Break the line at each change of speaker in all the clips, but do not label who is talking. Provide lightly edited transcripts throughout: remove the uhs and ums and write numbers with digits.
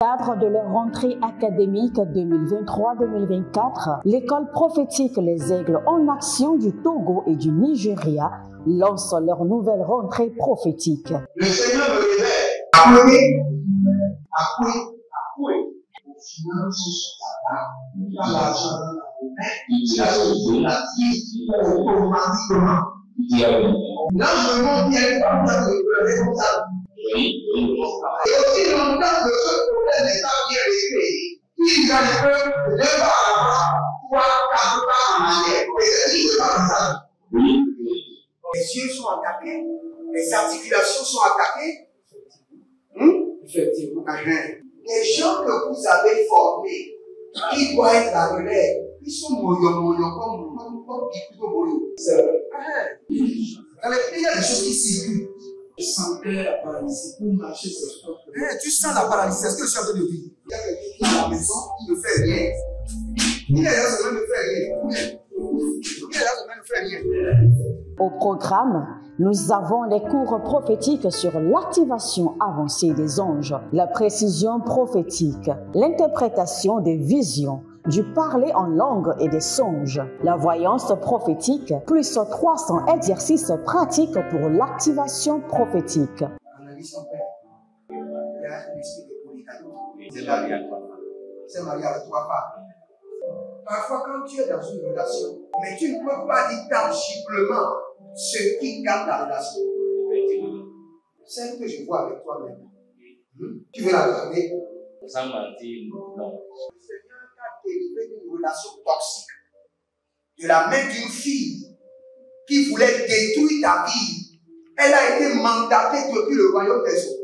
Cadre de leur rentrée académique 2023-2024, l'école prophétique Les Aigles en Action du Togo et du Nigeria lance leur nouvelle rentrée prophétique.
Le Seigneur me révèle. Appuyez. Vos finances sont à pas l'argent dans la vie automatiquement. Là, je me montre bien pas de responsable. Et aussi longtemps que ce problème n'est pas bien réglé, il y a un peu de pas à l'avant, 3, 4 pas en arrière. Et c'est pas comme ça. Les yeux sont attaqués, les articulations sont attaquées. Effectivement. Les gens que vous avez formés, qui doivent être la relève, ils sont moyo comme plutôt moyo. C'est vrai. Dans les pays, il y a des choses qui circulent. Je sentais la paralysie pour marcher sur le corps. Tu sens la paralysie, c'est ce que je suis en train de dire. Il y a quelqu'un qui est à la maison, il ne fait rien. Il est là, il ne fait rien.
Au programme, nous avons les cours prophétiques sur l'activation avancée des anges, la précision prophétique, l'interprétation des visions, du parler en langue et des songes, la voyance prophétique, plus 300 exercices pratiques pour l'activation prophétique.
Analyse ton père. Il y a un esprit de polygamie. C'est marié avec 3 femmes. Parfois, quand tu es dans une relation, mais tu ne peux pas dire tangiblement ce qui garde la relation. Celle que je vois avec toi-même. Tu veux la garder?
Sans mentir, non.
Le Seigneur t'a délivré d'une relation toxique. De la main d'une fille qui voulait détruire ta vie. Elle a été mandatée depuis le royaume des eaux.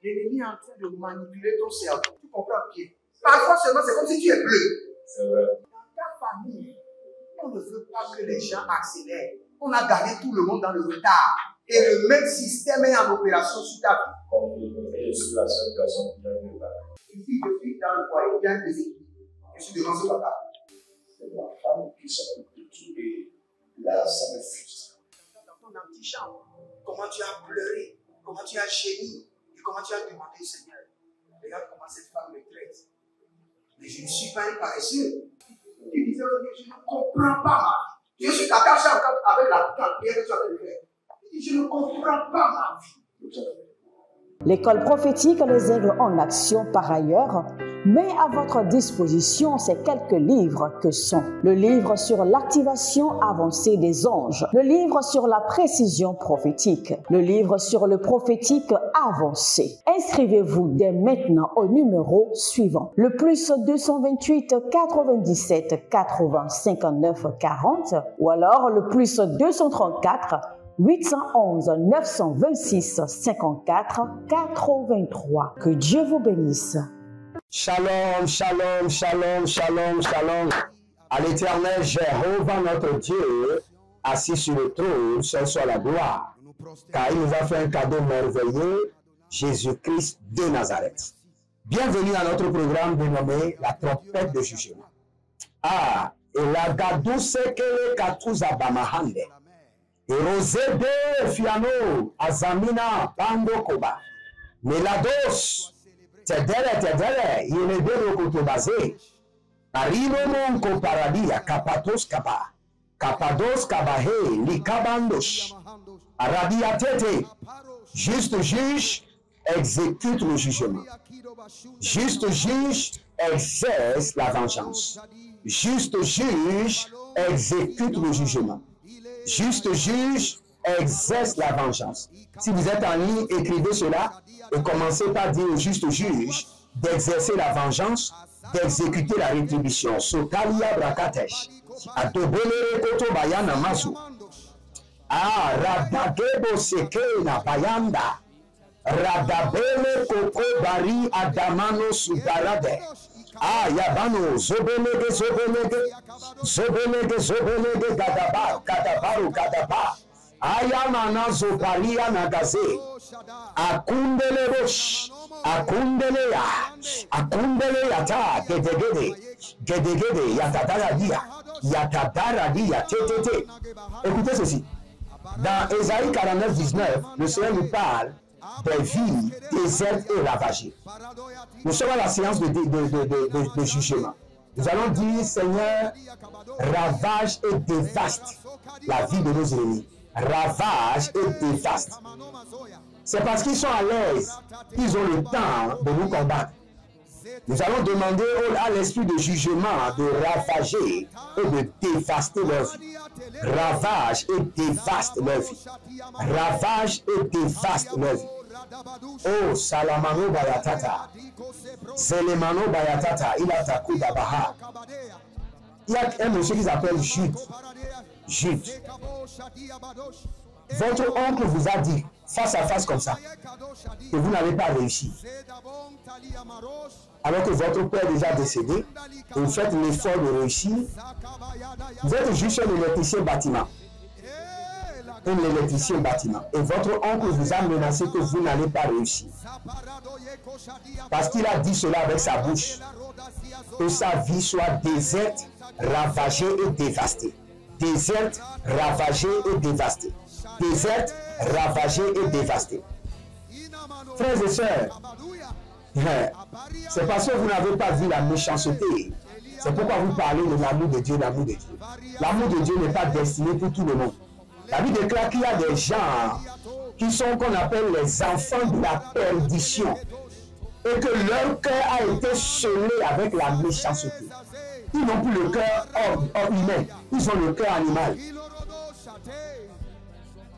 L'ennemi est en train de manipuler ton cerveau. Tu comprends bien? Parfois seulement, c'est comme si tu es bleu. Dans ta famille, on ne veut pas que les gens accélèrent. On a gardé tout le monde dans le retard. Et le même système est en opération sur ta vie. Une fille de fille dans le foyer vient de déséquilibre. Je suis devant ce papa. C'est ma femme qui s'occupe de tout et là, ça me frustre. Dans ton antichambre, comment tu as pleuré, comment tu as gémi et comment tu as demandé au Seigneur. Regarde comment cette femme me traite. Mais je ne suis pas un paresseux. Tu disais, je ne comprends pas ma vie. Je suis attaché encore avec la prière que tu as fait de faire. Je ne comprends pas ma vie.
L'école prophétique Les Aigles en Action, par ailleurs, met à votre disposition ces quelques livres que sont le livre sur l'activation avancée des anges, le livre sur la précision prophétique, le livre sur le prophétique avancé. Inscrivez-vous dès maintenant au numéro suivant, le plus 228 97 80 59 40 ou alors le plus 234 811 926 54 83. Que Dieu vous bénisse.
Shalom, shalom, shalom, shalom, shalom. À l'Éternel Jéhovah notre Dieu, assis sur le trône, seul soit la gloire. Car il nous a fait un cadeau merveilleux, Jésus-Christ de Nazareth. Bienvenue à notre programme dénommé La trompette de jugement. Ah, et la gadou sekele katuza bamahande. Erosebe fiano azamina bando koba. Melados tedere yenebero kotobaze. Arino monko paradia kapatos kaba. Kapados kabahe likabandos. Aradia tete. Juste juge exécute le jugement. Juste juge exerce la vengeance. Juste juge exécute le jugement. Juste juge exerce la vengeance. Si vous êtes en ligne, écrivez cela et commencez par dire au juste juge d'exercer la vengeance, d'exécuter la rétribution. Sotalia brakatesh. Atobele koto bayana mazu. Ah, radagebo sekena bayanda. Radabele koko bari adamano sudarade. Ah, yabano, zobelege, gadabar. Ayamana zopalia nagaze. Akundele rosh, akundele yata, gedegede, yatadara dia, tete. Écoutez ceci. Dans Ésaïe 49, 19, le Seigneur nous parle des vies désertes et ravagées. Nous sommes à la séance de jugement. Nous allons dire, Seigneur, ravage et dévaste la vie de nos ennemis. Ravage et dévaste. C'est parce qu'ils sont à l'aise qu'ils ont le temps de nous combattre. Nous allons demander à l'esprit de jugement de ravager et de dévaster leur vie. Ravage et dévaste leur vie. Ravage et dévaste leur vie. Oh, Salamano Bayatata. Selemano Bayatata. Il a takou d'Abaha. Il y a un monsieur qui s'appelle Jude. Jude. Votre oncle vous a dit, face à face comme ça, que vous n'avez pas réussi. Alors que votre père est déjà décédé, et vous faites l'effort de réussir. Vous êtes juste un électricien bâtiment. Un électricien bâtiment. Et votre oncle vous a menacé que vous n'allez pas réussir. Parce qu'il a dit cela avec sa bouche. Que sa vie soit déserte, ravagée et dévastée. Déserte, ravagée et dévastée. Déserte, ravagée et dévastée. Frères et sœurs, c'est parce que vous n'avez pas vu la méchanceté. C'est pourquoi vous parlez de l'amour de Dieu, l'amour de Dieu. L'amour de Dieu n'est pas destiné pour tout le monde. La Bible déclare qu'il y a des gens qui sont qu'on appelle les enfants de la perdition et que leur cœur a été scellé avec la méchanceté. Ils n'ont plus le cœur humain, ils ont le cœur animal.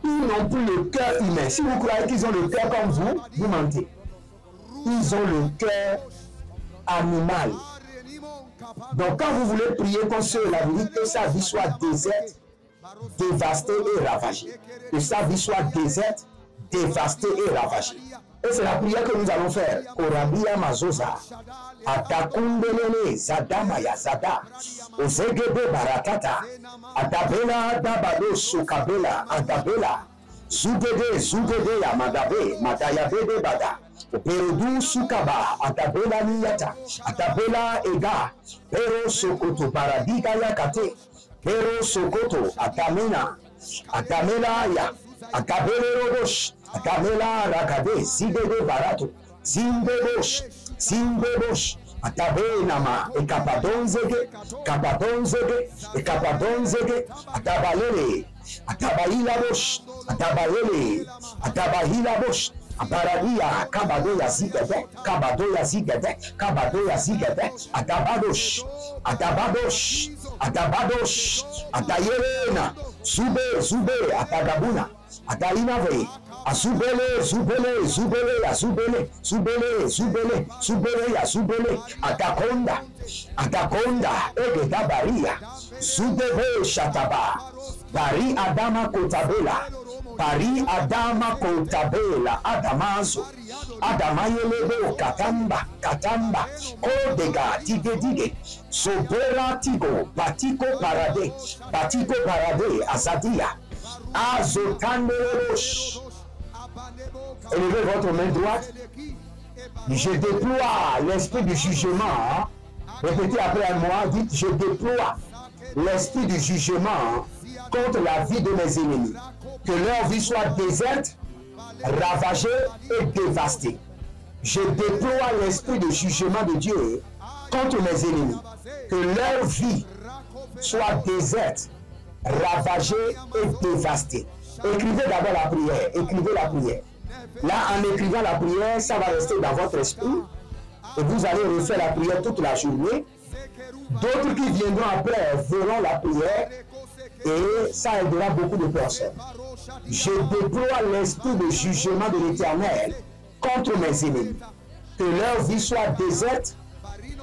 Ils n'ont plus le cœur humain. Si vous croyez qu'ils ont le cœur comme vous, vous mentez. Ils ont le cœur animal. Donc quand vous voulez prier contre ceux la vie, que sa vie soit déserte, dévastée et ravagée. Que sa vie soit déserte, dévastée et ravagée. Et c'est la prière que nous allons faire. Korabia Mazosa. Atakundelele Zadamaya Zada. Ozegebe Baratata. Atabela Dabado Sukabela. Adabela. Zugede Zugede Amadabe. Madayabede Bada. Perudu Sukaba. Atabela Niyata. Atabela Ega. Pero Sokoto Paradiga Yakate. Pero Sokoto. Atamena. Atamela Ya. Atabele Robosh. Atamela Rakabe. Zigede Barato. Zimbebosh. Zimbebosh. Atabenama. Ekapadonzege. Kapadonzege. Ekapadonzege. Atabalele. Atabaila Bosh. Atabalele. Atabaila Bosh. Aparadia. Kabadoya Zigede. Kabadoya Zigede. Kabadoya Zigede. Atabadosh. Atabadosh. Atabadosh. Atayelena. Zube. Zube. Atagabuna. Atainave. Azubele, zubele, zubele, azubele, zubele, zubele, zubele, azubele, atakonda, atakonda, egeda baria, zubebe shataba, bari adama kotabela, bari adama kotabela, adamazo, adamayelebo katamba, katamba, kodega, dige dige, sobera tigo, batiko parade, azadia, azotanderosh. Élevez votre main droite. Je déploie l'esprit du jugement. Répétez après moi. Dites, je déploie l'esprit du jugement contre la vie de mes ennemis. Que leur vie soit déserte, ravagée et dévastée. Je déploie l'esprit de jugement de Dieu contre mes ennemis. Que leur vie soit déserte, ravagée et dévastée. Écrivez d'abord la prière. Écrivez la prière. Là, en écrivant la prière, ça va rester dans votre esprit. Et vous allez refaire la prière toute la journée. D'autres qui viendront après verront la prière. Et ça aidera beaucoup de personnes. Je déploie l'esprit de jugement de l'Éternel contre mes ennemis. Que leur vie soit déserte,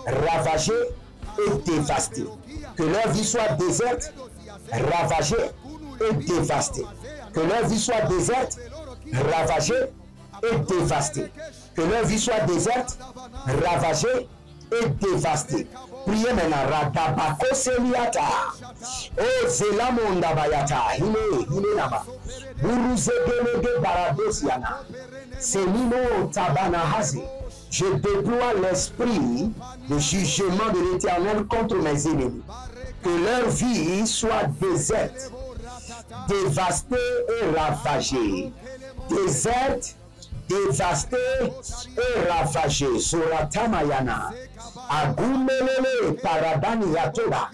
ravagée et dévastée. Que leur vie soit déserte, ravagée et dévastée. Que leur vie soit déserte, ravagée et dévastée. Que leur vie soit déserte, ravagée et dévastée. Priez maintenant. Radabako Seliata. Oh Zelamonda Bayata. Hile Nama. Buruzegelege Baradosiana. Selino Tabanahazi. Je déploie l'esprit de jugement de l'Éternel contre mes ennemis. Que leur vie soit déserte, dévastée et ravagée. Déserte, dévasté et ravagé. Zoratamayana. Agumelele paradani yatoba.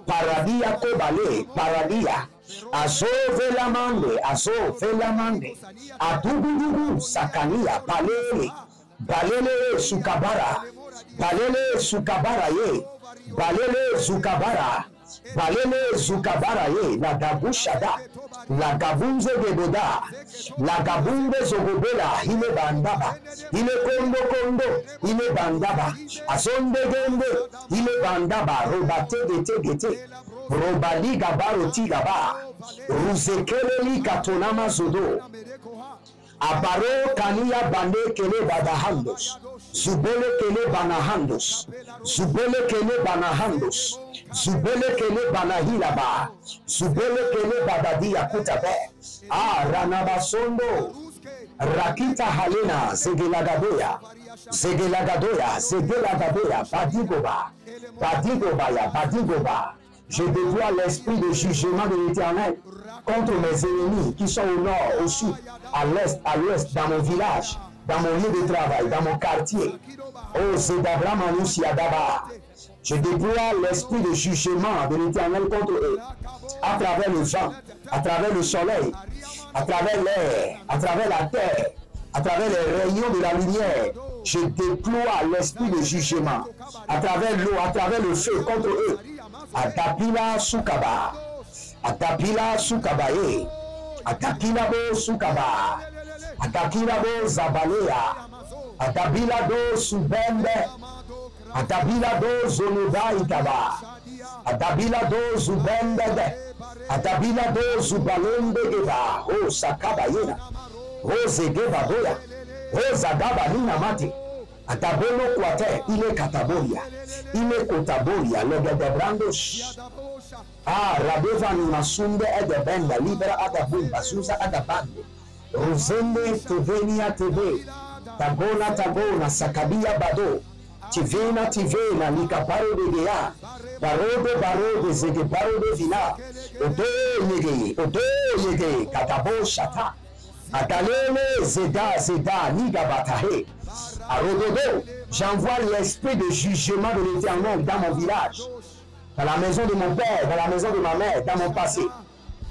Paradia kobale. Paradia. Azo velamande. Azo velamande. Adugudugu sakania. Balele. Balele sukabara. Balele sukabara ye. Balele sukabara. Balele zukabara ye. La gabushada. La gabunze geboda. La gabunde zogobela. Ile bandaba. Ile kondo kondo. Ile bandaba. Asonde gende. Ile bandaba. Robate gete gete. Robali gabaro tigaba. Ruzekeleli katonama zodo. Abaro kania bande kele badahandos. Zubele kele banahandos. Zubele kele banahandos. Zubele kele banahilaba. Zubele kele badadia kutabe. Ranabasondo. Rakita halena zegelagadoya. Zegelagadoya. Zegelagadoya. Badigoba. Badigobaya. Badigoba. Je déploie l'esprit de jugement de l'Éternel contre mes ennemis qui sont au nord, au sud, à l'est, dans mon village, dans mon lieu de travail, dans mon quartier. Oh, Zedabra Manousi Adaba. Je déploie l'esprit de jugement de l'Éternel contre eux, à travers le vent, à travers le soleil, à travers l'air, à travers la terre, à travers les rayons de la lumière. Je déploie l'esprit de jugement à travers l'eau, à travers le feu contre eux. Atapila sukaba. Atapila sukabaye. Atakila bo sukaba. Atakila bo zabalea. Atabila do subende. Atabila do zonuda ikaba. Atabila do zubende. Atabila do zubalende geba. O sakabayena. O zegeba doya. O zagaba nina mati. Atabolo kwate ile kataboria. Ile kotaboria logedebrandos. Radeva ni masunde edebenda libera adabumba suza adabande. Rosende tevenia teve. Tagona sakabia bado. Tivena likaparo de gea. Barode zege barode vina. Odo yege katabo shata. Atalele zeda nigabatahe. Arododo, j'envoie l'esprit de jugement de l'Éternel dans mon village, dans la maison de mon père, dans la maison de ma mère, dans mon passé.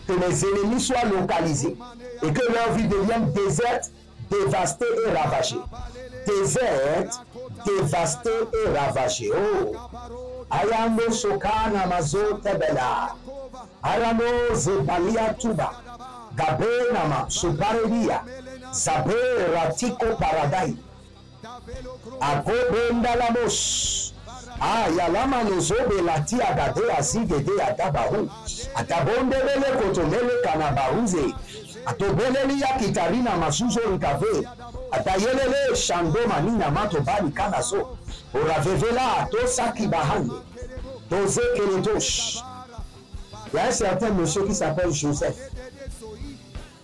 Que mes ennemis soient localisés et que leur vie devienne déserte, dévastée et ravagée. Déserte, dévastée et ravagée. Oh, Ayando Sokana Mazo Tebela, Ayando Zebalia Tuba, Gabenama Suparedia, Zabe Ratiko Paradai. Akobenda la mos. Yalama nozobe lati agade azigede atabahu. Atabonde bele kotomele kanabahuze. Atobeleli ya kitarina masuzo rikave. Atayelele shandoma nina mato bali kanaso. Oravevela tosa kibahande. Toze keletosh. Il y a un certain monsieur qui s'appelle Joseph.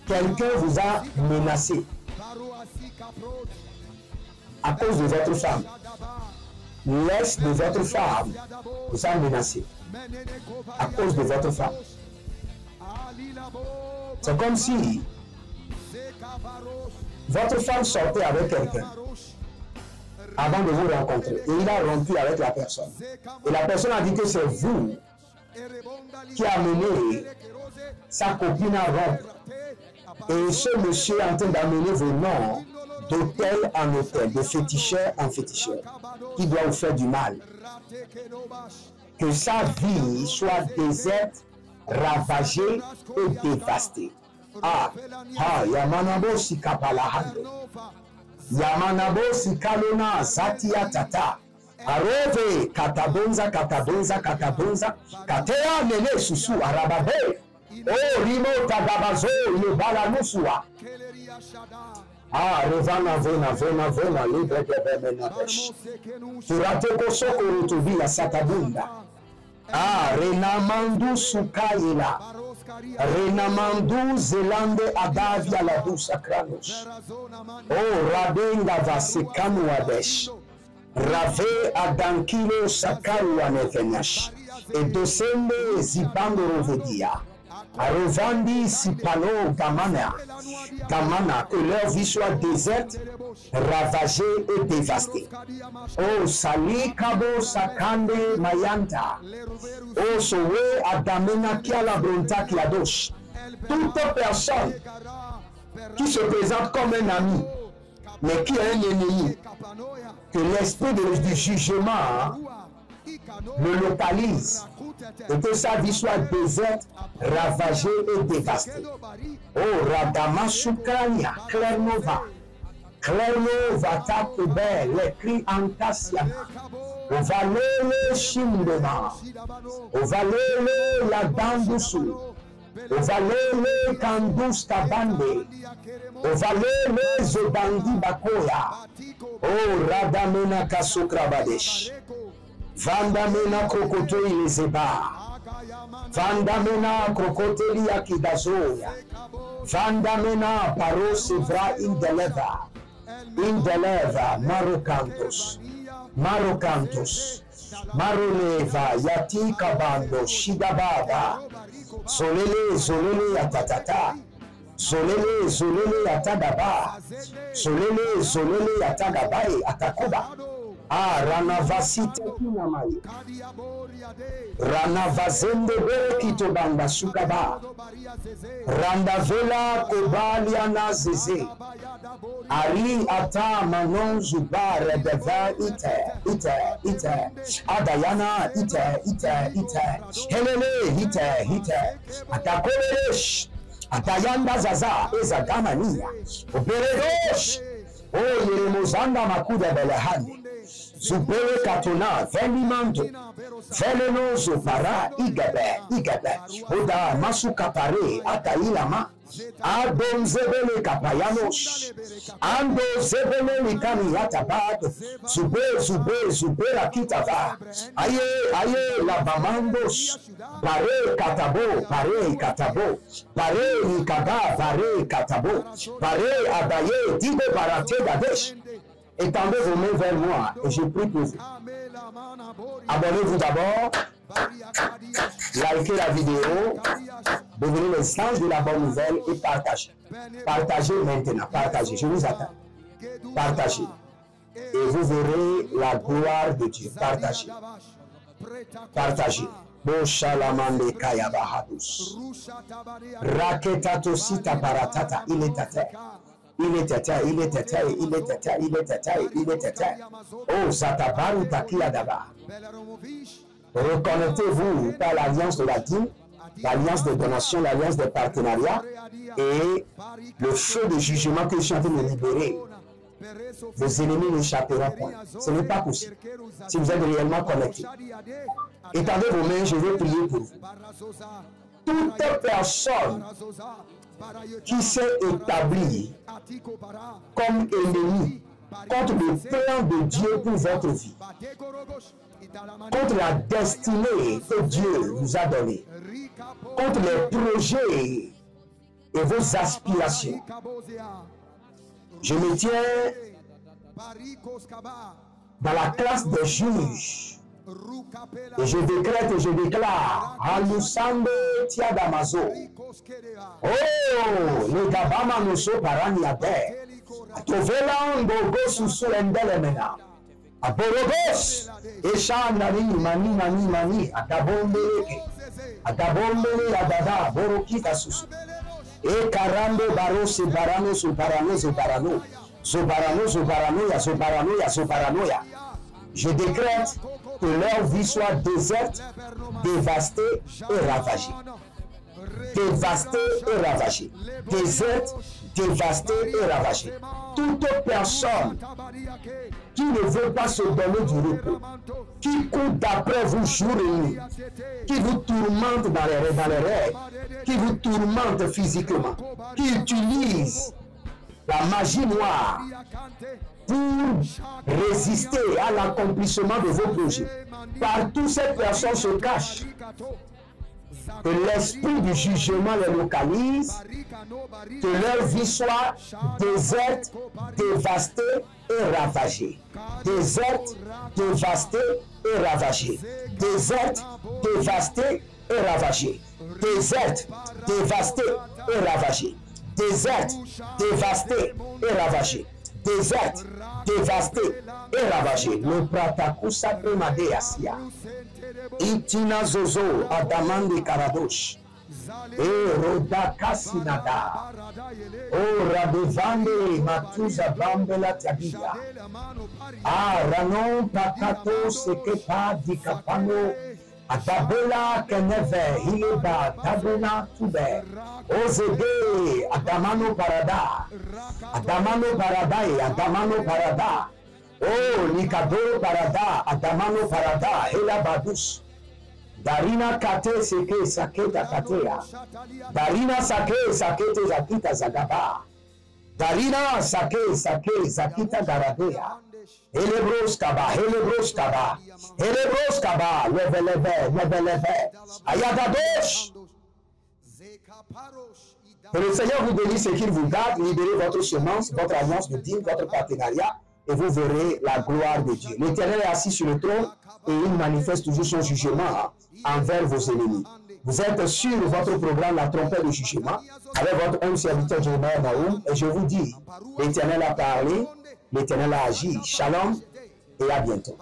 Quelqu'un vous a menacé à cause de votre femme. L'ex de votre femme vous a menacé à cause de votre femme. C'est comme si votre femme sortait avec quelqu'un avant de vous rencontrer et il a rompu avec la personne. Et la personne a dit que c'est vous qui a mené sa copine à rompre. Et ce monsieur est en train d'amener vos noms d'hôtel en hôtel, de féticheur en féticheur, qui doit vous faire du mal. Que sa vie soit déserte, ravagée et dévastée. Yamanabo si kapalahande. Yamanabo si kalona zatia tata. Arove katabonza. Katea nele susu arababe. Oh rimo tagabazo yebala nusua. Vena libre de bemenabesh. Turate kosoko rutubi la satabunda. Renamandu sukaila. Renamandu zelande adavia la dusa kranos. Oh rabenga vasekanu adesh. Rave adankilo sakaru anevenash. Et dosende zibando rovedia. Arovandi Sipano Gamana, que leur vie soit déserte, ravagée et dévastée. Oh, Sali Kabo Sakande Mayanta, oh, Sowe Adamena Kiala Bronta Kiadosh. Toute personne qui se présente comme un ami, mais qui est un ennemi, que l'esprit du jugement le localise et que sa vie soit déserte, ravagée et dévastée. Oh, Radama Sukrania, Klernova Takube, les cris en Kassiana, Ovalele Shindema, Ovalele la Dandusu, Ovalele Kandus Kabande, Ovalele Zobandi Bakoya, oh, Radamena Kasukrabadesh. Vandamena Krokotoi Lezeba, Vandamena Krokoteli Akidazoya, Vandamena Parosevra Indeleva, Marocantos, Maroleva, Yati Kabando, Shidabada, Zolele Yatatata, Zolele Yatadaba, Zolele Yatadabae, Atakoba. Ah, Ranavasite Kinamai, Ranavazende Berekito Banda Sukaba, Randavela Kobaliana Zeze, Ari Ata Manon Zubar Deva Ite, Adayana Ite, Helele Ite, Atakolesh, Atayanda Zaza, Ezagamania, Oberedosh, O Yeremozanda Makuda Belehani. Zubere katona, venimando, velenoso para, igabe, oda masu kapare, atailama, adon zebele kapayanos, ando zebele likani yatabado, zube rakitava, aye, labamandos, pare katabo, pare nikaga, pare katabo, pare abaye, dibe barate dadesh. Étendez vos mains vers moi et je prie pour vous. Abonnez-vous d'abord, likez la vidéo, devenez les sages de la bonne nouvelle et partagez. Partagez maintenant, partagez, je vous attends. Partagez. Et vous verrez la gloire de Dieu. Partagez. Partagez. Boshalamande Kayabahadus. Raketatosita paratata, il est à terre. Il était. Oh, Zatabaru Takiadaba. Reconnectez-vous par l'alliance de la dîme, l'alliance de donation, l'alliance de partenariat et le feu de jugement que je suis en train de libérer. Vos ennemis n'échapperont point. Ce n'est pas possible. Si vous êtes réellement connectés. Étendez vos mains, je vais prier pour vous. Toute personne qui s'est établi comme ennemi contre le plan de Dieu pour votre vie, contre la destinée que Dieu vous a donnée, contre les projets et vos aspirations. Je me tiens dans la classe des juges et je décrète et je déclare Alusande Tiadamazo. Oh, le Gabama Noso Paraniade, Atovela Ngogo Susu Endelemena, Aborogos, Eshanari, Mani, Atabombele, Adada, Borokita Susu, E Karando Baro, Soparanoia. Je décrète que leur vie soit déserte, dévastée et ravagée. Dévastée et ravagée. Déserte, dévastée et ravagée. Toute personne qui ne veut pas se donner du repos, qui court d'après vous jour et nuit, qui vous tourmente dans les rêves, qui vous tourmente physiquement, qui utilise la magie noire pour résister à l'accomplissement de vos projets. Partout ces personnes se cachent. Que l'esprit du jugement les localise, que leur vie soit déserte, dévastée et ravagée. Déserte, dévastée et ravagée. Déserte, dévastée et ravagée. déserte, dévastée et ravagée. Déserte, dévastée et ravagée. Déserte, dévastée et ravagée. Le pratakusa premade asia. Itina zozo adamande karadosh. E roda kasinada. O radevande matuza bambela tabia. Ah, ranon pakato sekepa di kapano. Adabela keneve hileba tabena tube. Ozede adamano parada. Adamano paradai, adamano parada. Oh, nikado parada, adamano parada, elabadus. Darina kate seke saketa katea. Darina sake sakete zakita zagaba. Darina sake zakita garadea. Helebros kaba, leve, ayagadosh. Que le Seigneur vous bénisse et qu'il vous garde, libérez votre semence, votre alliance de dîme, votre partenariat, et vous verrez la gloire de Dieu. L'Éternel est assis sur le trône et il manifeste toujours son jugement envers vos ennemis. Vous êtes sur votre programme La Trompette de Jugement avec votre homme serviteur Jérémie Naoum et je vous dis, l'Éternel a parlé, l'Éternel a agi. Shalom et à bientôt.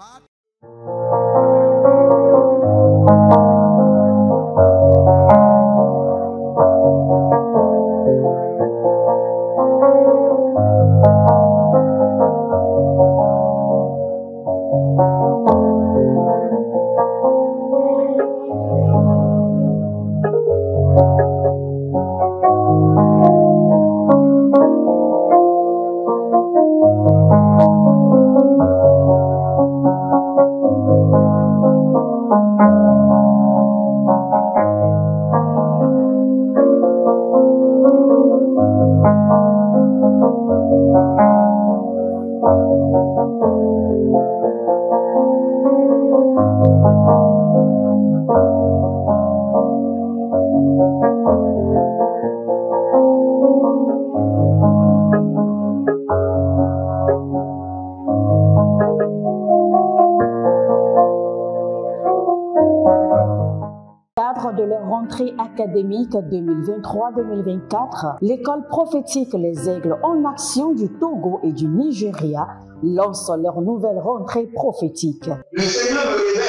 De leur rentrée académique 2023-2024, l'école prophétique Les Aigles en Action du Togo et du Nigeria lance leur nouvelle rentrée prophétique.
Le Seigneur me révèle.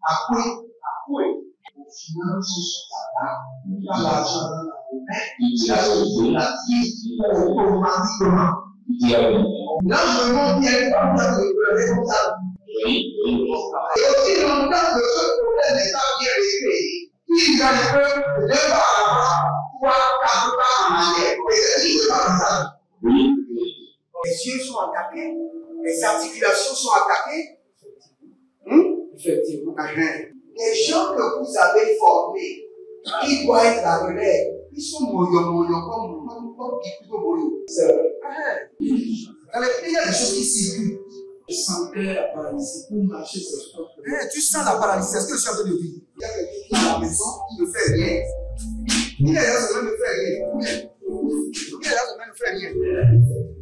Appuyez. Au final, il a l'argent dans la main. Il a sauvé la vie automatiquement. Là, je me montre bien comme ça, de comme ça. Et aussi longtemps que ce problème n'est pas bien réglé, il y a un peu de pas à pouvoir quatre pas en arrière. Et c'est pas ça. Les yeux sont attaqués, les articulations sont attaquées. Effectivement. Les gens que vous avez formés, qui doivent être la relève, ils sont moyo comme plutôt moyo. C'est vrai. Dans les pays, il y a des choses qui circulent. Je sentais la paralysie pour marcher sur ce corps. Tu sens la paralysie, c'est ce que je suis en train de dire. Il y a quelqu'un qui est à la maison, qui ne fait rien. Il est là, ça ne fait rien. Il est là, ça ne fait rien.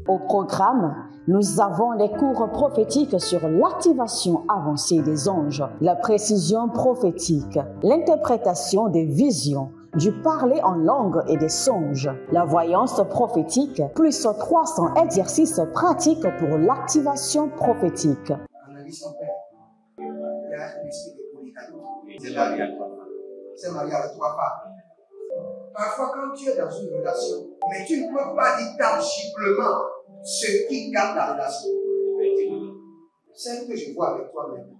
Au programme, nous avons les cours prophétiques sur l'activation avancée des anges, la précision prophétique, l'interprétation des visions, du parler en langue et des songes, la voyance prophétique, plus 300 exercices pratiques pour l'activation prophétique.
Analyse ton père. Il y a un esprit de polygamie. C'est marié à trois femmes. C'est marié à trois femmes. Parfois, quand tu es dans une relation, mais tu ne peux pas dire tangiblement ce qui garde la relation. Celle que je vois avec toi maintenant.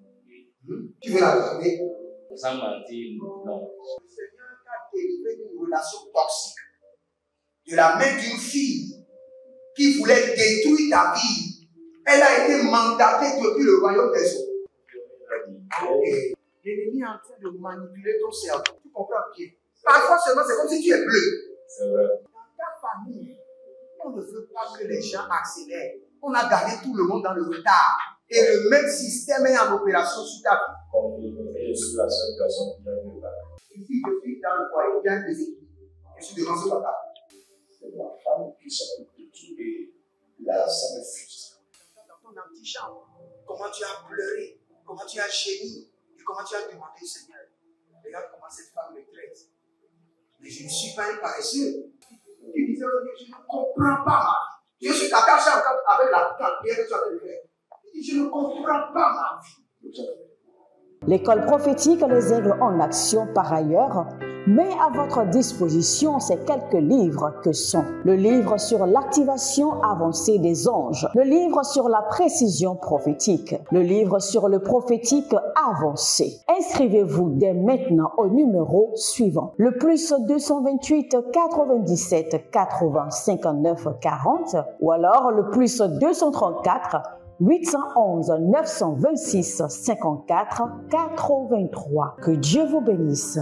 Tu veux la garder?
Sans mentir, non.
Le Seigneur t'a délivré d'une relation toxique. De la main d'une fille qui voulait détruire ta vie. Elle a été mandatée depuis le royaume des eaux. Et l'ennemi est en train de manipuler ton cerveau. Tu comprends bien? Parfois seulement, c'est comme si tu es bleu.
C'est vrai.
Dans ta famille, on ne veut pas que les gens accélèrent. On a gardé tout le monde dans le retard. Et le même système est en opération sur ta vie.
Je suis la seule personne qui a vu ça.
Une fille de fille dans le foyer, bien déséquilibrée. Je suis devant ce papa.
C'est ma femme qui s'occupe de tout et là, ça me frustre.
Dans ton antichambre, comment tu as pleuré, comment tu as gémi et comment tu as demandé au Seigneur.
Regarde comment cette femme me traite. Mais je ne suis pas un paresseux. Il disait, je ne comprends pas ma vie. Je suis attaché avec la prière que tu as fait. Il dit, je ne comprends pas ma vie.
L'école prophétique Les Aigles en Action, par ailleurs, met à votre disposition ces quelques livres que sont le livre sur l'activation avancée des anges, le livre sur la précision prophétique, le livre sur le prophétique avancé. Inscrivez-vous dès maintenant au numéro suivant, le plus 228 97 80 59 40 ou alors le plus 234 811 926 54 83. Que Dieu vous bénisse.